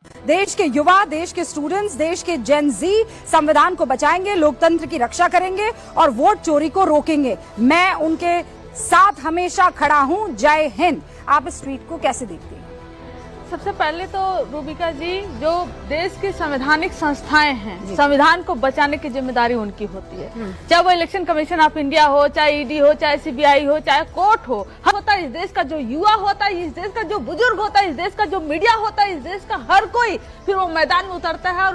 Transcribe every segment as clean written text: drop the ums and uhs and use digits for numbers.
देश के युवा, देश के स्टूडेंट्स, देश के जेन जी संविधान को बचाएंगे, लोकतंत्र की रक्षा करेंगे और वोट चोरी को रोकेंगे। मैं उनके साथ हमेशा खड़ा हूं। जय हिंद। आप इस ट्वीट को कैसे देखते हैं? सबसे पहले तो रूबिका जी, जो देश की संवैधानिक संस्थाएं हैं, संविधान को बचाने की जिम्मेदारी उनकी होती है। चाहे वो इलेक्शन कमीशन ऑफ इंडिया हो, चाहे ईडी हो, चाहे सीबीआई हो, चाहे कोर्ट हो। होता है इस देश का जो युवा होता है, इस देश का जो बुजुर्ग होता है, इस देश का जो मीडिया होता है, इस देश का हर कोई फिर वो मैदान में उतरता है और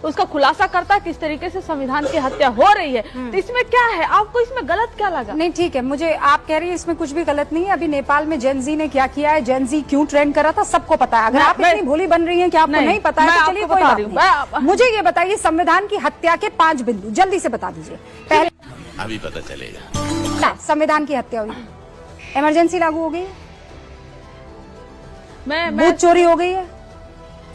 उसका खुलासा करता है किस तरीके से संविधान की हत्या हो रही है। तो इसमें क्या है? आपको इसमें गलत क्या लगा? नहीं, ठीक है, मुझे आप कह रही है इसमें कुछ भी गलत नहीं है। अभी नेपाल में जेन जी ने क्या किया है, जेन जी क्यों ट्रेंड करा था, सबको पता है। अगर आप इतनी भोली बन रही हैं कि आपको नहीं पता है तो चलिए कोई बात नहीं। मुझे ये बताइए, संविधान की हत्या के 5 बिंदु जल्दी से बता दीजिए। पहले अभी पता चलेगा। संविधान की हत्या हुई, इमरजेंसी लागू हो गई, बूथ चोरी हो गई है।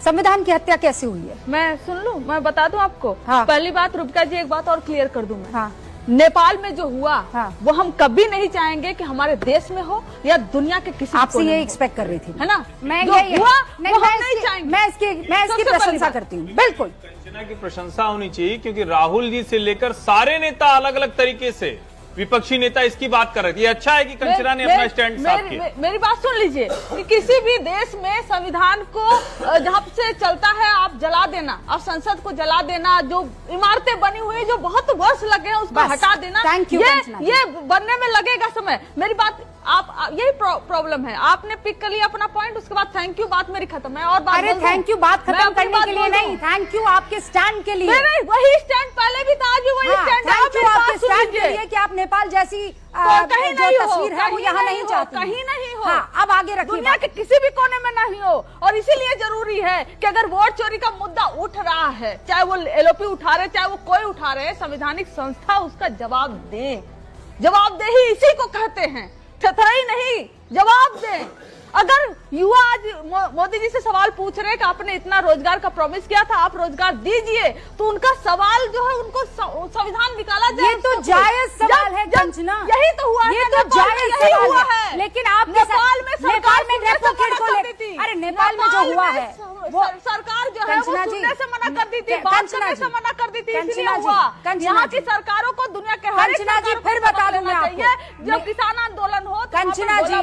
संविधान की हत्या कैसे हुई है? मैं सुन लूं, मैं बता दूं आपको। हाँ। पहली बात रूबिका जी, एक बात और क्लियर कर दूं मैं। हाँ। नेपाल में जो हुआ, हाँ। वो हम कभी नहीं चाहेंगे कि हमारे देश में हो या दुनिया के किसी आपसे ये एक्सपेक्ट कर रही थी, है ना? मैं जो ये हुआ नहीं, वो हम नहीं चाहेंगे। मैं इसकी प्रशंसा करती हूँ, बिल्कुल। कंचना की प्रशंसा होनी चाहिए, क्योंकि राहुल जी से लेकर सारे नेता अलग अलग तरीके से, विपक्षी नेता इसकी बात कर रहे थे। ये अच्छा है कि कंचना ने अपना स्टैंड साफ किया। मेरी बात सुन लीजिए कि किसी भी देश में संविधान को जहाँ से चलता है आप जला देना, आप संसद को जला देना, जो इमारतें बनी हुई है जो बहुत वर्ष लगे हैं उसको हटा देना, ये बनने में लगेगा समय। मेरी बात आप यही प्रॉब्लम है। आपने पिक कर लिया अपना पॉइंट, उसके बाद थैंक यू, बात मेरी खत्म है। और बात, अरे थैंक यू बात खत्म करने के लिए नहीं, थैंक यू आपके स्टैंड के लिए। नहीं, वही स्टैंड पहले भी था, आज भी वही स्टैंड है। थैंक यू आपके स्टैंड के लिए कि आप नेपाल जैसी कहीं नहीं हो, तस्वीर है वो यहाँ नहीं चाहती, कहीं नहीं हो। हाँ, अब आगे रखिए, दुनिया के किसी भी कोने में नहीं हो। और इसीलिए जरूरी है कि अगर वोट चोरी का मुद्दा उठ रहा है, चाहे वो एलओपी उठा रहे, चाहे वो कोई उठा रहे, संवैधानिक संस्था उसका जवाब दे। जवाबदेही इसी को कहते हैं, थथराई नहीं, जवाब दें। अगर युवा आज मोदी जी से सवाल पूछ रहे हैं कि आपने इतना रोजगार का प्रॉमिस किया था, आप रोजगार दीजिए, तो उनका सवाल जो है उनको संविधान निकाला जाए। ये तो जायज सवाल है कंचना, यही तो हुआ, ये तो जायज सवाल है। लेकिन आप नेपाल में रेपो किड को लेकर, अरे नेपाल में जो हुआ है वो सरकार जो है वो सुनने से मना कर दी थी, बात करने से मना कर दी थी, इसलिए हुआ। यहाँ की सरकारों को दुनिया के हर एक फिर बता दूं मैं आपको, जब किसान आंदोलन हो कंचना जी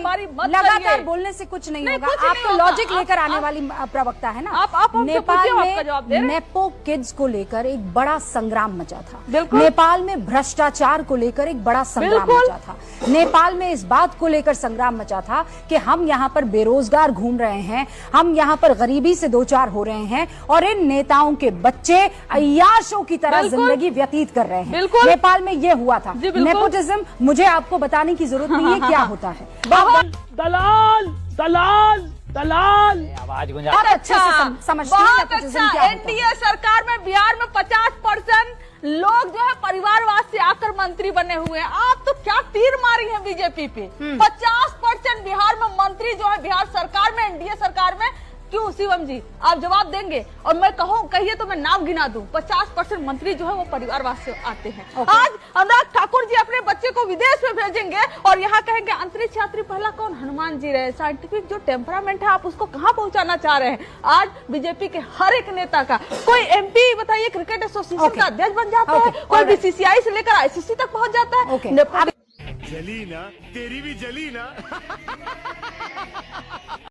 लगातार बोलने से कुछ नहीं होगा। आप तो लॉजिक लेकर आने वाली प्रवक्ता है ना। नेपाल में नेपो किड्स को लेकर एक बड़ा संग्राम मचा था, नेपाल में भ्रष्टाचार को लेकर एक बड़ा संग्राम मचा था, नेपाल में इस बात को लेकर संग्राम मचा था कि हम यहाँ पर बेरोजगार घूम रहे हैं, हम यहाँ पर गरीबी से दो चार हो रहे हैं और इन नेताओं के बच्चे अय्याशों की तरह जिंदगी व्यतीत कर रहे हैं। नेपाल में ये हुआ था। नेपोटिज्म मुझे आपको बताने की जरूरत नहीं है क्या होता है। दलाल दलाल दलाल, आवाज बहुत अच्छे से समझती हैं नेपोटिज्म क्या होता है। एनडीए सरकार में बिहार में 50% लोग जो है परिवारवाद से आकर मंत्री बने हुए हैं। आप तो क्या तीर मारी है बीजेपी पे। 50% बिहार में मंत्री जो है बिहार सरकार में, एनडीए सरकार में। क्यों शिवम जी, आप जवाब देंगे? और मैं कहिए तो मैं नाम गिना दूं, 50% मंत्री जो है वो परिवारवाद से आते हैं। आज अनुराग ठाकुर जी अपने बच्चे को विदेश में भेजेंगे और यहाँ कहेंगे अंतरिक्ष यात्री पहला कौन? हनुमान जी रहे। साइंटिफिक जो टेम्परामेंट है आप उसको कहाँ पहुंचाना चाह रहे हैं? आज बीजेपी के हर एक नेता का, कोई एमपी बताइए क्रिकेट एसोसिएशन का अध्यक्ष बन जाता है, कोई बीसीसीआई से लेकर आईसीसी तक पहुंच जाता है। जली ना, तेरी भी जली ना।